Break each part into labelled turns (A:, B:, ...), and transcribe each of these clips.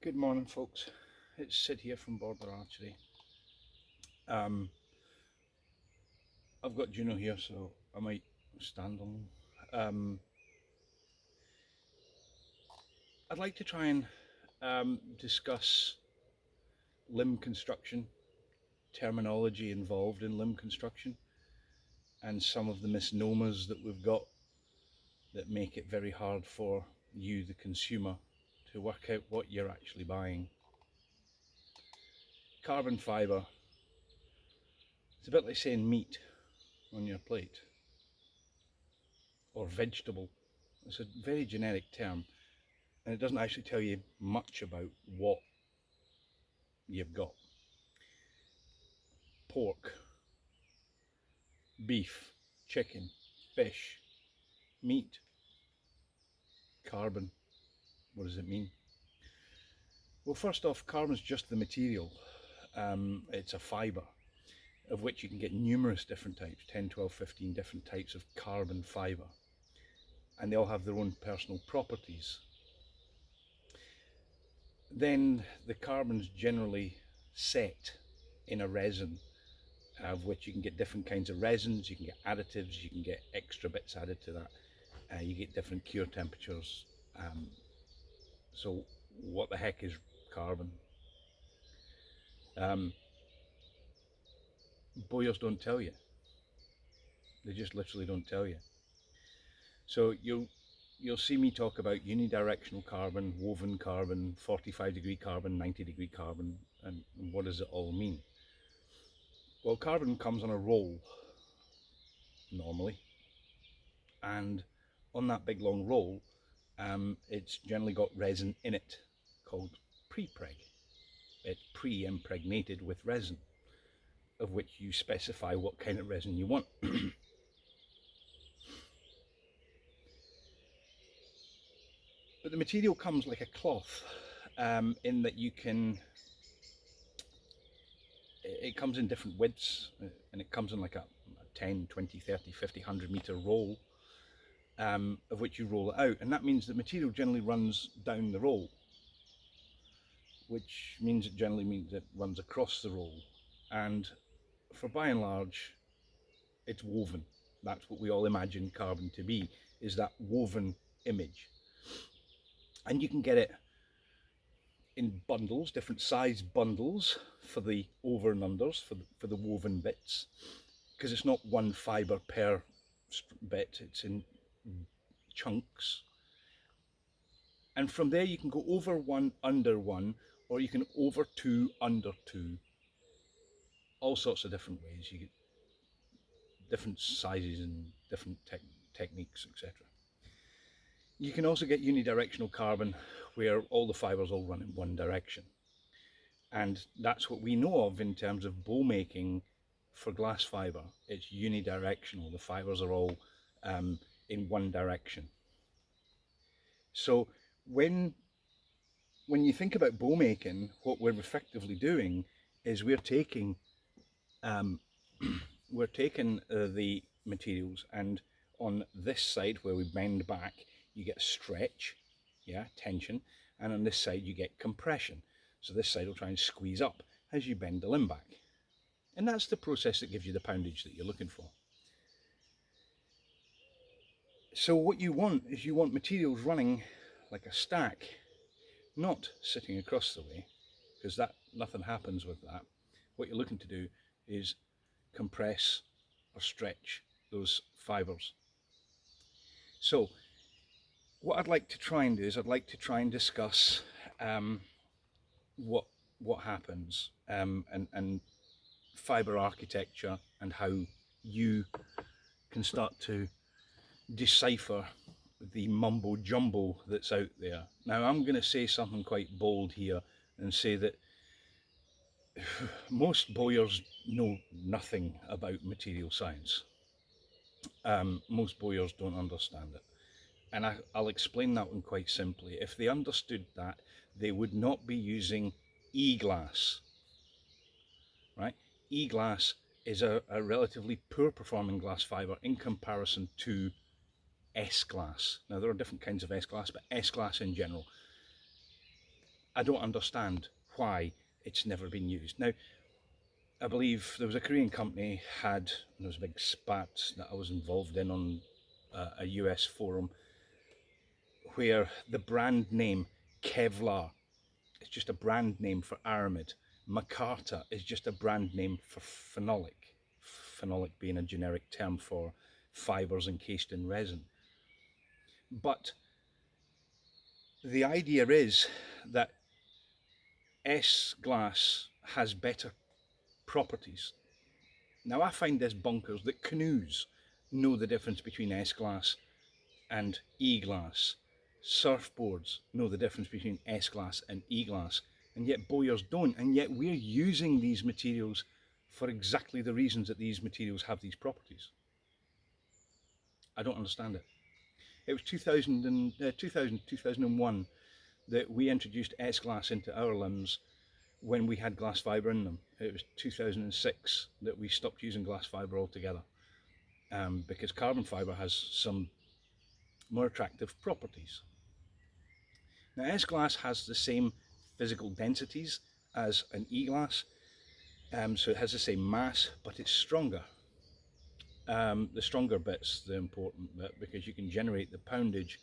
A: Good morning, folks. It's Sid here from Border Archery. I've got Juno here, so I might stand on. I'd like to try and discuss limb construction, terminology involved in limb construction, and some of the misnomers that we've got that make it very hard for you, the consumer, to work out what you're actually buying. Carbon fibre. It's a bit like saying meat on your plate, or vegetable. It's a very generic term, and it doesn't actually tell you much about what you've got. Pork, beef, chicken, fish, meat, carbon. What does it mean? Well, first off, carbon's just the material. It's a fibre, of which you can get numerous different types, 10, 12, 15 different types of carbon fibre. And they all have their own personal properties. Then the carbon's generally set in a resin, of which you can get different kinds of resins, you can get additives, you can get extra bits added to that, you get different cure temperatures. So what the heck is carbon? Bowyers don't tell you. They just literally don't tell you. So you'll see me talk about unidirectional carbon, woven carbon, 45-degree carbon, 90-degree carbon, and what does it all mean? Well, carbon comes on a roll normally, and on that big long roll, it's generally got resin in it called pre-preg. It's pre-impregnated with resin, of which you specify what kind of resin you want. But the material comes like a cloth, in that it comes in different widths, and it comes in like a 10, 20, 30, 50, 100 meter roll, of which you roll it out. And that means the material generally runs down the roll, which means it runs across the roll. And for by and large, it's woven. That's what we all imagine carbon to be, is that woven image. And you can get it in bundles, different size bundles for the over and unders, for the woven bits, because it's not one fibre per bit, it's in chunks. And from there you can go over one, under one, or you can over two, under two. All sorts of different ways. You get different sizes and different techniques, etc. You can also get unidirectional carbon, where all the fibres all run in one direction. And that's what we know of in terms of bow making for glass fibre. It's unidirectional. The fibres are all in one direction. So when you think about bow making, what we're effectively doing is we're taking the materials, and on this side where we bend back, you get stretch, tension, and on this side you get compression. So this side will try and squeeze up as you bend the limb back. And that's the process that gives you the poundage that you're looking for. So what you want is you want materials running like a stack, not sitting across the way, because nothing happens with that. What you're looking to do is compress or stretch those fibres. So what I'd like to try and do is I'd like to try and discuss what happens, and fibre architecture, and how you can start to decipher the mumbo jumbo that's out there. Now I'm going to say something quite bold here and say that most bowyers know nothing about material science. Most bowyers don't understand it. And I'll explain that one quite simply. If they understood that, they would not be using E-glass, right? E-glass is a relatively poor performing glass fibre in comparison to S-glass. Now there are different kinds of S-glass, but S-glass in general. I don't understand why it's never been used. Now, I believe there was a Korean company there was a big spat that I was involved in on a US forum, where the brand name Kevlar is just a brand name for aramid. Micarta is just a brand name for phenolic. Phenolic being a generic term for fibers encased in resin. But the idea is that S-glass has better properties. Now, I find this bonkers that canoes know the difference between S-glass and E-glass. Surfboards know the difference between S-glass and E-glass, and yet bowyers don't, and yet we're using these materials for exactly the reasons that these materials have these properties. I don't understand it. It was 2001 that we introduced S-glass into our limbs when we had glass fibre in them. It was 2006 that we stopped using glass fibre altogether, because carbon fibre has some more attractive properties. Now, S-glass has the same physical densities as an E-glass, so it has the same mass, but it's stronger. The stronger bit's the important bit, because you can generate the poundage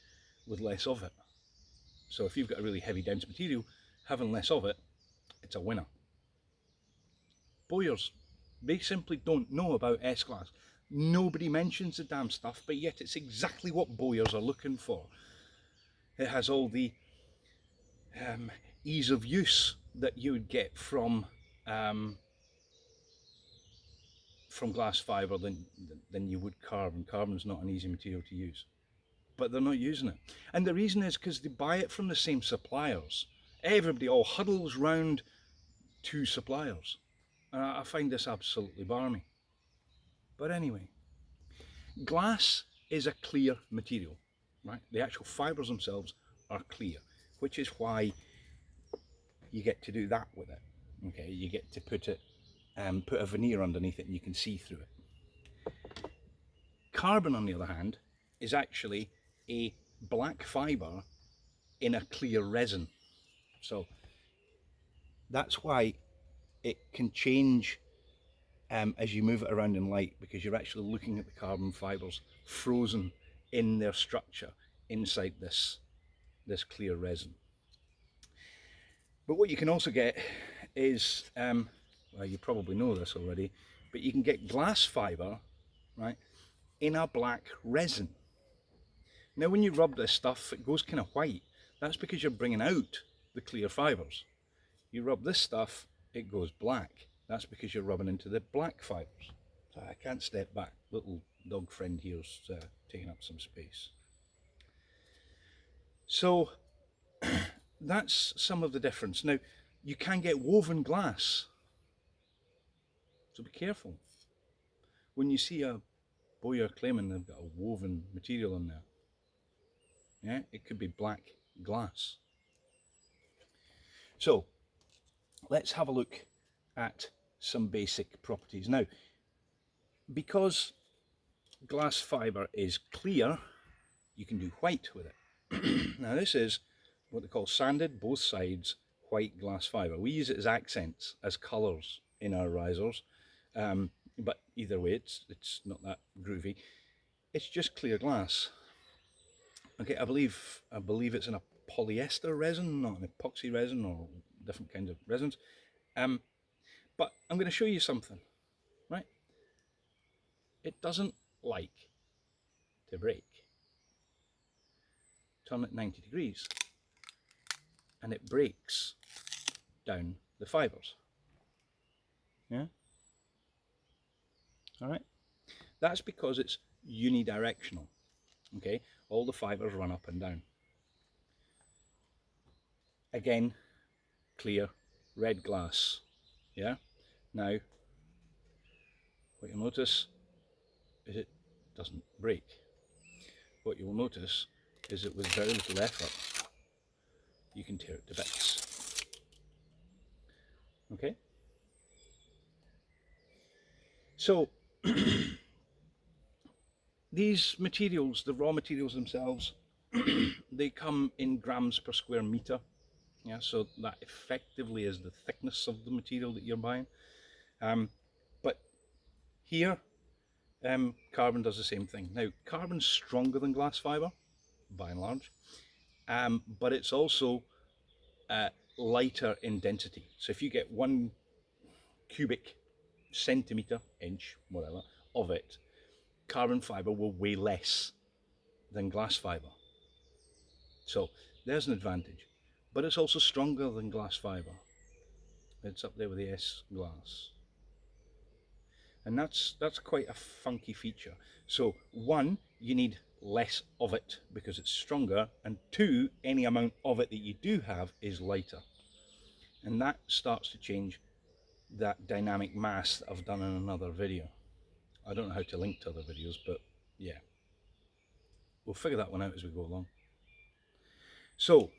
A: with less of it. So if you've got a really heavy dense material, having less of it, it's a winner. Bowyers, they simply don't know about S-glass. Nobody mentions the damn stuff, but yet it's exactly what bowyers are looking for. It has all the ease of use that you would get from glass fibre than you would carbon. Carbon's not an easy material to use, but they're not using it. And the reason is because they buy it from the same suppliers. Everybody all huddles round two suppliers. And I find this absolutely barmy. But anyway, glass is a clear material, right? The actual fibres themselves are clear, which is why you get to do that with it. Okay, you get to put a veneer underneath it and you can see through it. Carbon, on the other hand, is actually a black fibre in a clear resin. So that's why it can change as you move it around in light, because you're actually looking at the carbon fibres frozen in their structure inside this clear resin. But what you can also get is, well, you probably know this already, but you can get glass fibre, right, in a black resin. Now when you rub this stuff, it goes kind of white. That's because you're bringing out the clear fibres. You rub this stuff, it goes black. That's because you're rubbing into the black fibres. So I can't step back. Little dog friend here's taking up some space. So that's some of the difference. Now, you can get woven glass, so be careful when you see a bowyer claiming they've got a woven material in there. Yeah, it could be black glass. So let's have a look at some basic properties. Now, because glass fibre is clear, you can do white with it. Now this is what they call sanded, both sides, white glass fibre. We use it as accents, as colours in our risers, but either way it's not that groovy. It's just clear glass. Okay, I believe it's in a polyester resin, not an epoxy resin, or different kinds of resins. But I'm going to show you something, right? It doesn't like to break. Turn it 90 degrees and it breaks down the fibres. Yeah? Alright? That's because it's unidirectional. Okay? All the fibres run up and down. Again, clear, red glass. Yeah? Now, what you'll notice is it doesn't break. What you'll notice is that with very little effort, you can tear it to bits. Okay? So, these materials, the raw materials themselves, they come in grams per square metre. Yeah, so that effectively is the thickness of the material that you're buying. But here, carbon does the same thing. Now, carbon's stronger than glass fibre, by and large, but it's also lighter in density. So if you get 1 cubic centimetre, inch, whatever, of it, carbon fibre will weigh less than glass fibre. So there's an advantage. But it's also stronger than glass fibre. It's up there with the S glass. And that's quite a funky feature. So one, you need less of it because it's stronger, and two, any amount of it that you do have is lighter. And that starts to change that dynamic mass that I've done in another video. I don't know how to link to other videos, but yeah, we'll figure that one out as we go along. So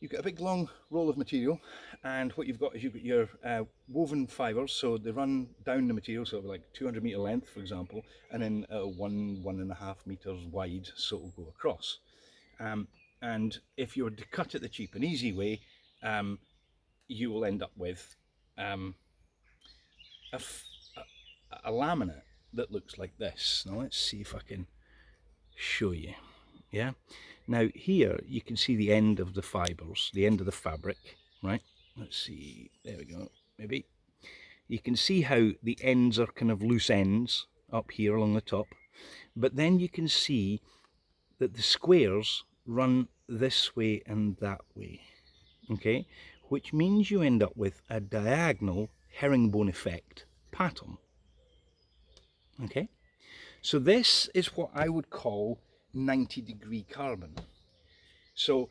A: you've got a big long roll of material, and what you've got is you've got your woven fibres, so they run down the material, so like 200 metre length, for example, and then 1.5 metres wide, so it will go across. And if you were to cut it the cheap and easy way, you will end up with a laminate that looks like this. Now let's see if I can show you. Yeah, now here you can see the end of the fibres, the end of the fabric, right? Let's see, there we go. Maybe you can see how the ends are kind of loose ends up here along the top, but then you can see that the squares run this way and that way, okay, which means you end up with a diagonal herringbone effect pattern. Okay, so this is what I would call 90-degree carbon. So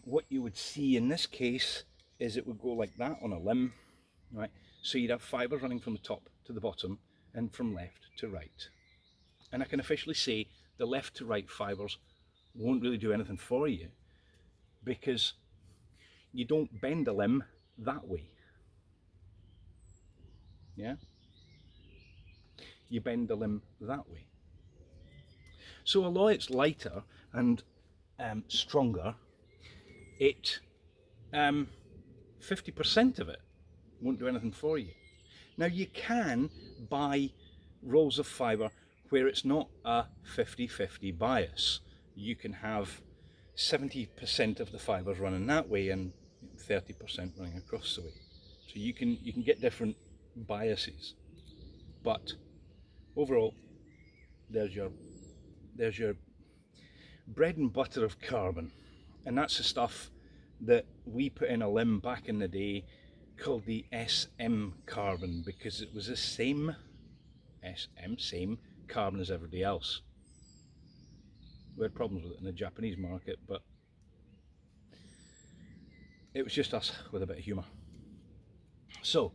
A: what you would see in this case is it would go like that on a limb, right? So you'd have fibres running from the top to the bottom and from left to right. And I can officially say the left to right fibres won't really do anything for you because you don't bend a limb that way. Yeah? You bend the limb that way. So although it's lighter and stronger, it 50% of it won't do anything for you. Now you can buy rolls of fibre where it's not a 50-50 bias. You can have 70% of the fibres running that way and 30% running across the way. So you can get different biases, but overall there's your bread and butter of carbon, and that's the stuff that we put in a limb back in the day called the SM carbon because it was the same carbon as everybody else. We had problems with it in the Japanese market, but it was just us with a bit of humour. So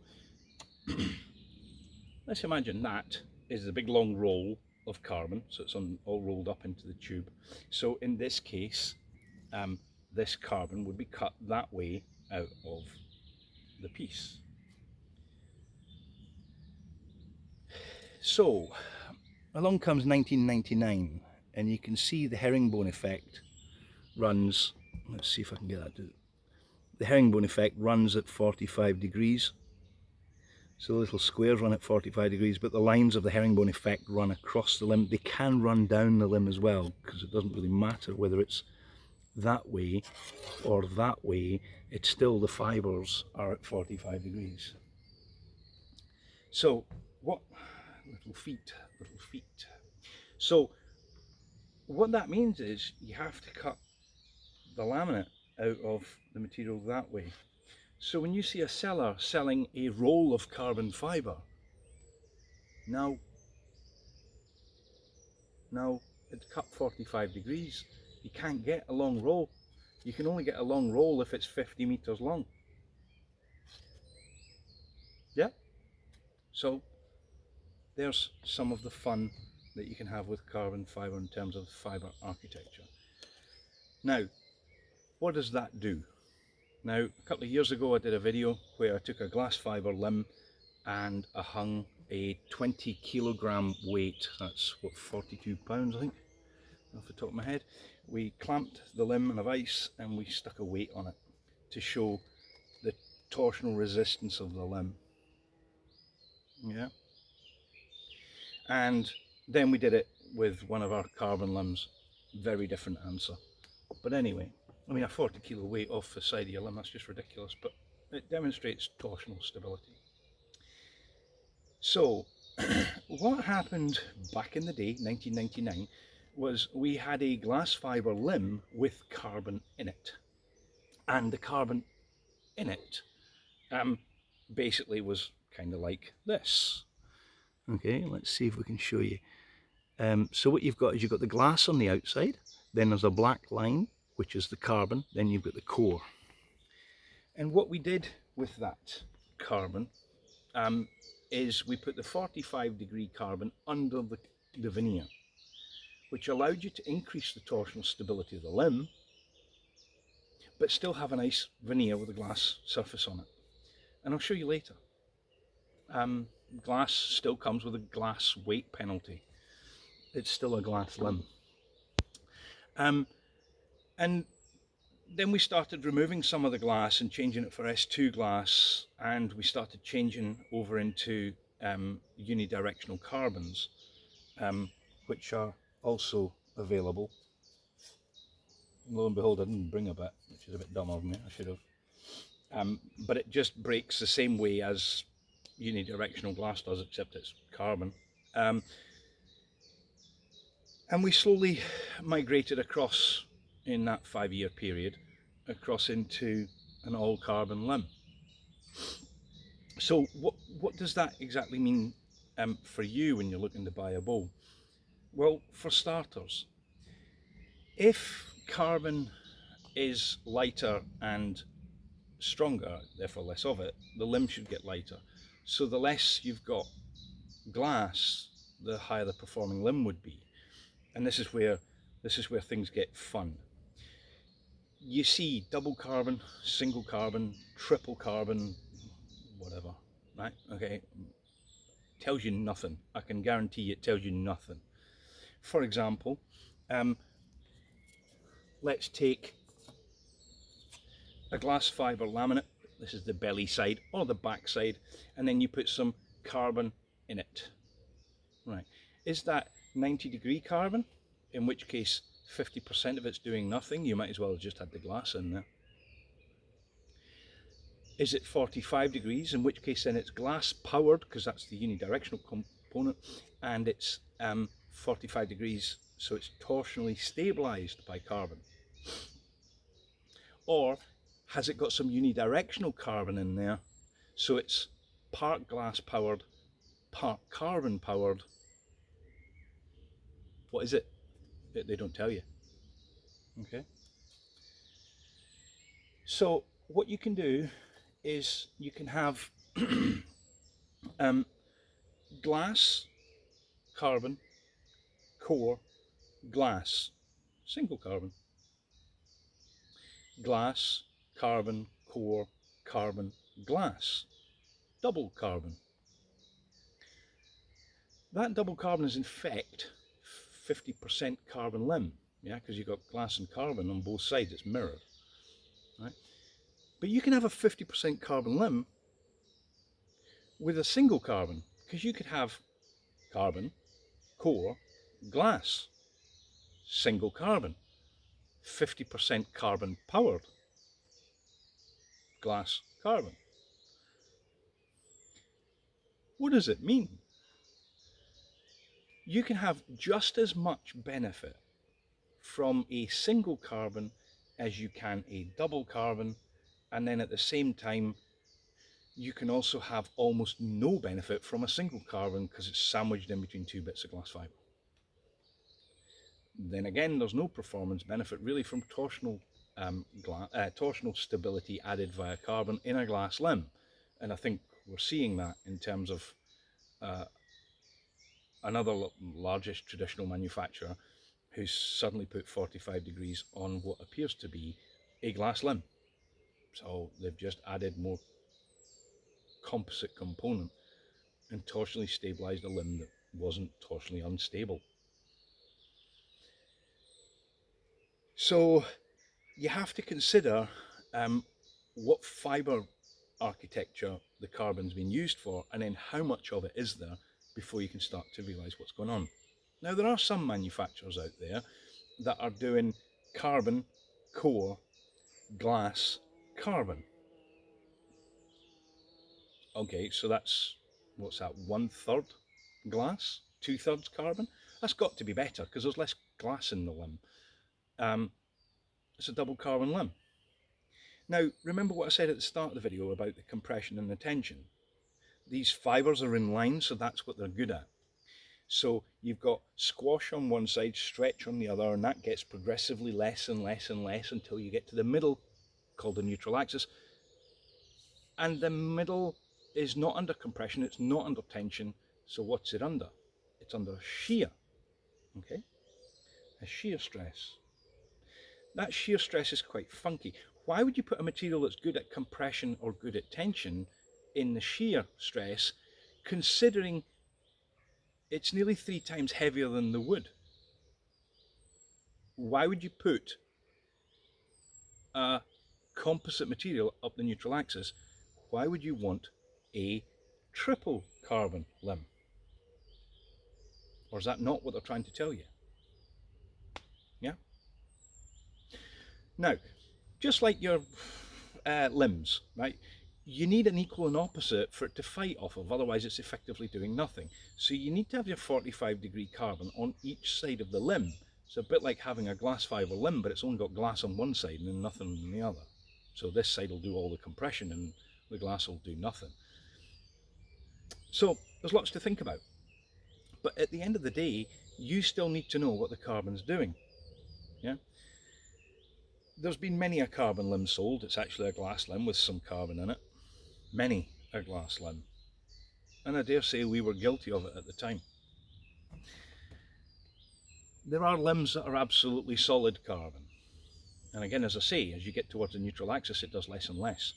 A: let's imagine that is the big long roll of carbon, so it's all rolled up into the tube. So in this case, this carbon would be cut that way out of the piece. So along comes 1999, and you can see the herringbone effect runs, let's see if I can get that to, the herringbone effect runs at 45 degrees. So the little squares run at 45 degrees, but the lines of the herringbone effect run across the limb. They can run down the limb as well, because it doesn't really matter whether it's that way or that way, it's still the fibres are at 45 degrees. So what, little feet. So what that means is you have to cut the laminate out of the material that way. So when you see a seller selling a roll of carbon fibre, now it's cut 45 degrees. You can't get a long roll. You can only get a long roll if it's 50 meters long. Yeah? So there's some of the fun that you can have with carbon fibre in terms of fibre architecture. Now, what does that do? Now, a couple of years ago I did a video where I took a glass fibre limb and I hung a 20 kilogram weight, that's what, 42 pounds I think, off the top of my head, we clamped the limb in a vise and we stuck a weight on it to show the torsional resistance of the limb. Yeah. And then we did it with one of our carbon limbs. Very different answer. But anyway, I mean, a 40 kilo weight off the side of your limb, that's just ridiculous, but it demonstrates torsional stability. So what happened back in the day, 1999, was we had a glass fibre limb with carbon in it. And the carbon in it basically was kind of like this. Okay, let's see if we can show you. So what you've got is you've got the glass on the outside, then there's a black line, which is the carbon, then you've got the core. And what we did with that carbon is we put the 45-degree carbon under the veneer, which allowed you to increase the torsional stability of the limb, but still have a nice veneer with a glass surface on it. And I'll show you later. Glass still comes with a glass weight penalty. It's still a glass limb. And then we started removing some of the glass and changing it for S2 glass, and we started changing over into unidirectional carbons, which are also available. Lo and behold, I didn't bring a bit, which is a bit dumb of me, I should have. But it just breaks the same way as unidirectional glass does, except it's carbon. And we slowly migrated across in that 5-year period across into an all carbon limb. So what does that exactly mean for you when you're looking to buy a bow? Well, for starters, if carbon is lighter and stronger, therefore less of it, the limb should get lighter. So the less you've got glass, the higher the performing limb would be. And this is where things get fun. You see double carbon, single carbon, triple carbon, whatever, right? Okay, tells you nothing. I can guarantee you it tells you nothing. For example, let's take a glass fibre laminate. This is the belly side or the back side, and then you put some carbon in it. Right, is that 90-degree carbon? In which case 50% of it's doing nothing. You might as well have just had the glass in there. Is it 45 degrees? In which case then it's glass powered, because that's the unidirectional component, and it's 45 degrees, so it's torsionally stabilized by carbon. Or has it got some unidirectional carbon in there, so it's part glass powered, part carbon powered? What is it? They don't tell you. Okay. So what you can do is you can have glass, carbon, core, glass, single carbon. Glass, carbon, core, carbon, glass, double carbon. That double carbon is in fact 50% carbon limb, yeah, because you've got glass and carbon on both sides, it's mirrored, right? But you can have a 50% carbon limb with a single carbon, because you could have carbon, core, glass, single carbon, 50% carbon powered, glass, carbon. What does it mean? You can have just as much benefit from a single carbon as you can a double carbon, and then at the same time you can also have almost no benefit from a single carbon because it's sandwiched in between two bits of glass fibre. Then again, there's no performance benefit really from torsional stability added via carbon in a glass limb, and I think we're seeing that in terms of another largest traditional manufacturer who's suddenly put 45 degrees on what appears to be a glass limb. So they've just added more composite component and torsionally stabilized a limb that wasn't torsionally unstable. So you have to consider what fibre architecture the carbon's been used for, and then how much of it is there before you can start to realise what's going on. Now, there are some manufacturers out there that are doing carbon, core, glass, carbon. Okay, so that's, what's that, 1/3 glass, 2/3 carbon? That's got to be better because there's less glass in the limb. It's a double carbon limb. Now, remember what I said at the start of the video about the compression and the tension? These fibres are in line, so that's what they're good at. So you've got squash on one side, stretch on the other, and that gets progressively less and less and less until you get to the middle, called the neutral axis. And the middle is not under compression, it's not under tension, so what's it under? It's under shear, okay? A shear stress. That shear stress is quite funky. Why would you put a material that's good at compression or good at tension in the shear stress, considering it's nearly 3 times heavier than the wood? Why would you put a composite material up the neutral axis? Why would you want a triple carbon limb? Or is that not what they're trying to tell you? Yeah? Now, just like your limbs, right? You need an equal and opposite for it to fight off of, otherwise it's effectively doing nothing. So you need to have your 45-degree carbon on each side of the limb. It's a bit like having a glass fibre limb, but it's only got glass on one side and nothing on the other. So this side will do all the compression and the glass will do nothing. So there's lots to think about. But at the end of the day, you still need to know what the carbon's doing. Yeah. There's been many a carbon limb sold. It's actually a glass limb with some carbon in it. Many a glass limb. And I dare say we were guilty of it at the time. There are limbs that are absolutely solid carbon. And again, as I say, as you get towards the neutral axis, it does less and less.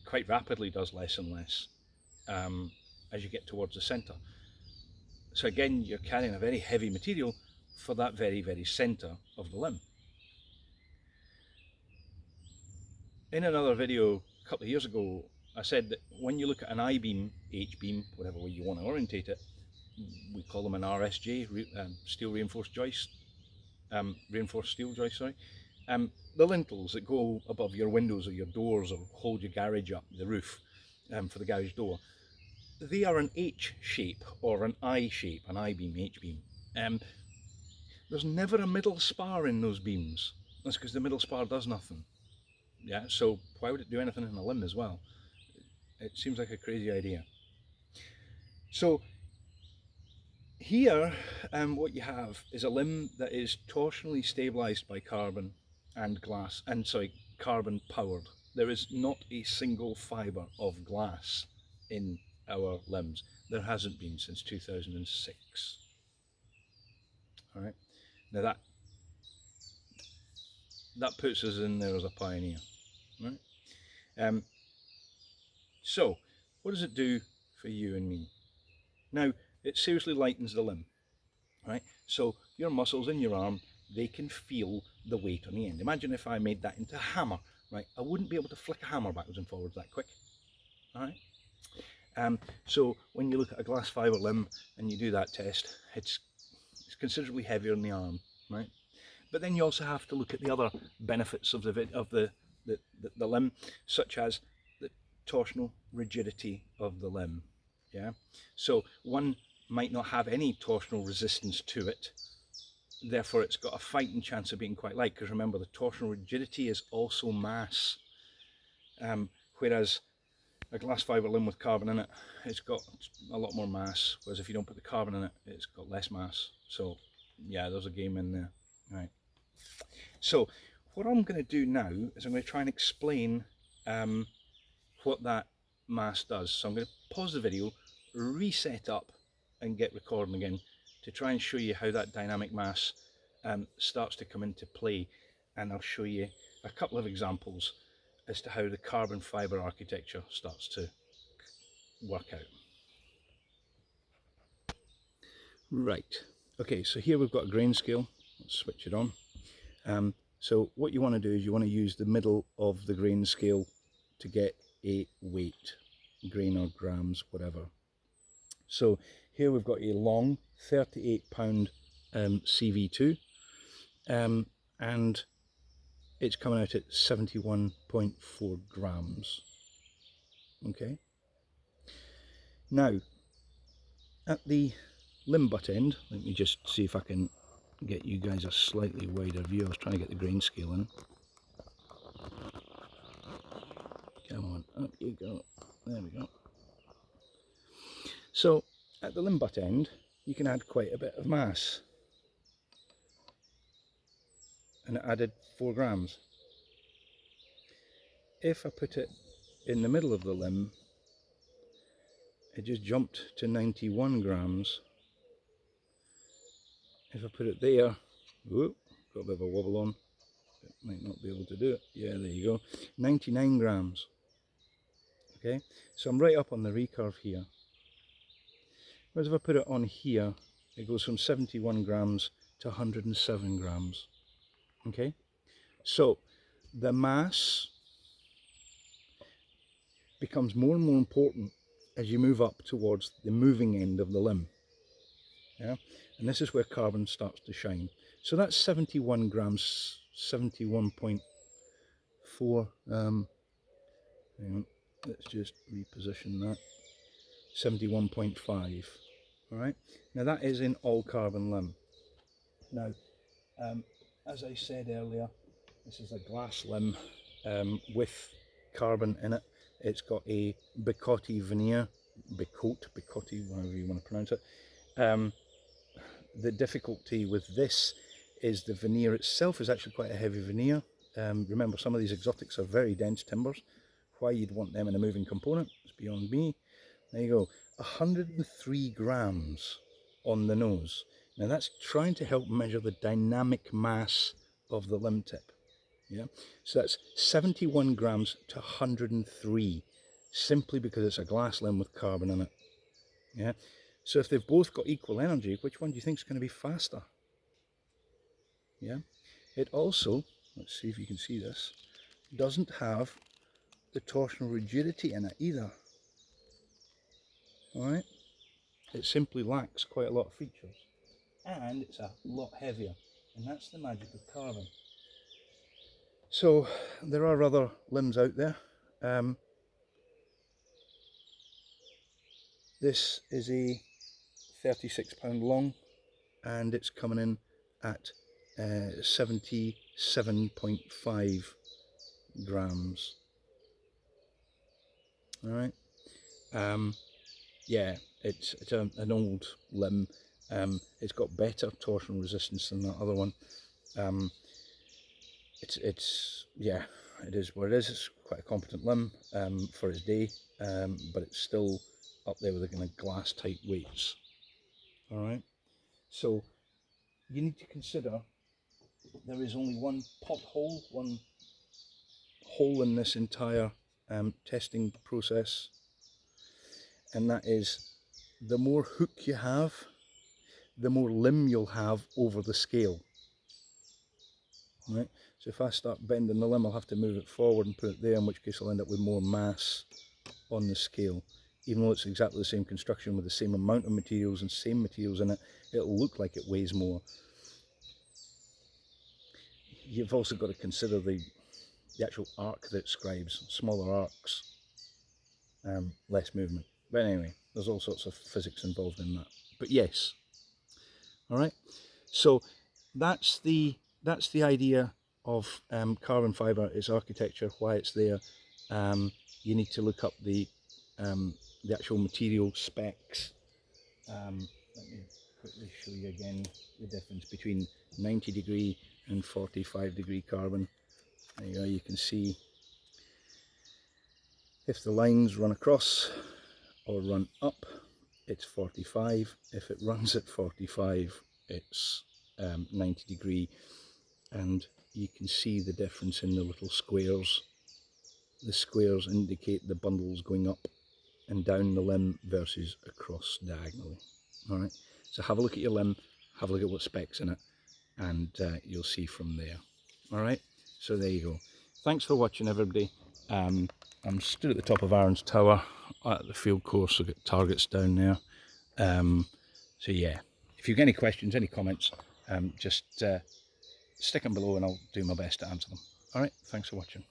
A: Quite rapidly does less and less as you get towards the centre. So again, you're carrying a very heavy material for that very, very centre of the limb. In another video a couple of years ago, I said that when you look at an I-beam, H-beam, whatever way you want to orientate it, we call them an RSJ, steel reinforced joist, reinforced steel joist, sorry. The lintels that go above your windows or your doors or hold your garage up, the roof for the garage door, they are an H shape or an I shape, an I-beam, H-beam. There's never a middle spar in those beams. That's because the middle spar does nothing. Yeah, so why would it do anything in a limb as well? It seems like a crazy idea. So here, what you have is a limb that is torsionally stabilized by carbon and glass, and sorry, carbon powered. There is not a single fibre of glass in our limbs. There hasn't been since 2006. All right, now that puts us in there as a pioneer, right? So what does it do for you and me? Now, it seriously lightens the limb, right? So your muscles in your arm, they can feel the weight on the end. Imagine if I made that into a hammer, right? I wouldn't be able to flick a hammer backwards and forwards that quick, all right? So when you look at a glass fibre limb and you do that test, it's considerably heavier in the arm, right? But then you also have to look at the other benefits of the limb, such as the torsional rigidity of the limb. Yeah, so one might not have any torsional resistance to it, therefore it's got a fighting chance of being quite light, because remember, the torsional rigidity is also mass, whereas a glass fibre limb with carbon in it, it's got a lot more mass, whereas if you don't put the carbon in it, it's got less mass. So yeah, there's a game in there. Right. So what I'm going to do now is I'm going to try and explain what that mass does. So I'm going to pause the video, reset up and get recording again to try and show you how that dynamic mass starts to come into play, and I'll show you a couple of examples as to how the carbon fibre architecture starts to work out. Right, okay, so here we've got a grain scale. Let's switch it on. So what you want to do is you want to use the middle of the grain scale to get a weight, grain or grams, whatever. So here we've got a long 38-pound CV2, and it's coming out at 71.4 grams. Okay. Now, at the limb butt end, let me just see if I can get you guys a slightly wider view. I was trying to get the grain scale in. Come on, up you go. There we go. So, at the limb butt end, you can add quite a bit of mass. And it added 4 grams. If I put it in the middle of the limb, it just jumped to 91 grams. If I put it there, whoop, got a bit of a wobble on, it might not be able to do it. Yeah, there you go, 99 grams. Okay, so I'm right up on the recurve here. Whereas if I put it on here, it goes from 71 grams to 107 grams. Okay, so the mass becomes more and more important as you move up towards the moving end of the limb. Yeah, and this is where carbon starts to shine. So that's 71 grams, 71.4. Hang on, let's just reposition that. 71.5. All right. Now that is in all carbon limb. Now, as I said earlier, this is a glass limb with carbon in it. It's got a Bicotti veneer, Bicotti, however you want to pronounce it. The difficulty with this is the veneer itself is actually quite a heavy veneer. Remember, some of these exotics are very dense timbers. Why you'd want them in a moving component is beyond me. There you go, 103 grams on the nose. Now that's trying to help measure the dynamic mass of the limb tip. Yeah, so that's 71 grams to 103, simply because it's a glass limb with carbon in it. Yeah, so if they've both got equal energy, which one do you think is going to be faster? Yeah, it also, let's see if you can see this, doesn't have the torsional rigidity in it either. All right, it simply lacks quite a lot of features, and it's a lot heavier, and that's the magic of carbon. So there are other limbs out there. This is a 36-pound long, and it's coming in at 77.5 grams. All right. Yeah, it's an old limb. It's got better torsional resistance than that other one. It's yeah, it is what it is. It's quite a competent limb for its day, but it's still up there with the kind of glass type weights. All right, so you need to consider there is only one pothole, one hole in this entire testing process, and that is the more hook you have, the more limb you'll have over the scale. Right, so if I start bending the limb, I'll have to move it forward and put it there, in which case I'll end up with more mass on the scale. Even though it's exactly the same construction with the same amount of materials and same materials in it, it'll look like it weighs more. You've also got to consider the actual arc that it scribes. Smaller arcs, less movement. But anyway, there's all sorts of physics involved in that. But yes, all right. So that's the idea of carbon fibre, its architecture, why it's there. You need to look up the actual material specs. Let me quickly show you again the difference between 90-degree and 45-degree carbon. There you go, you can see if the lines run across or run up, it's 45. If it runs at 45, it's 90-degree, and you can see the difference in the little squares. The squares indicate the bundles going up and down the limb versus across diagonally. All right, so have a look at your limb, have a look at what specs in it, and you'll see from there. All right, so there you go. Thanks for watching, everybody. I'm stood at the top of Aaron's Tower at the field course. I've got targets down there. So yeah, if you've got any questions, any comments, just stick them below and I'll do my best to answer them. All right, thanks for watching.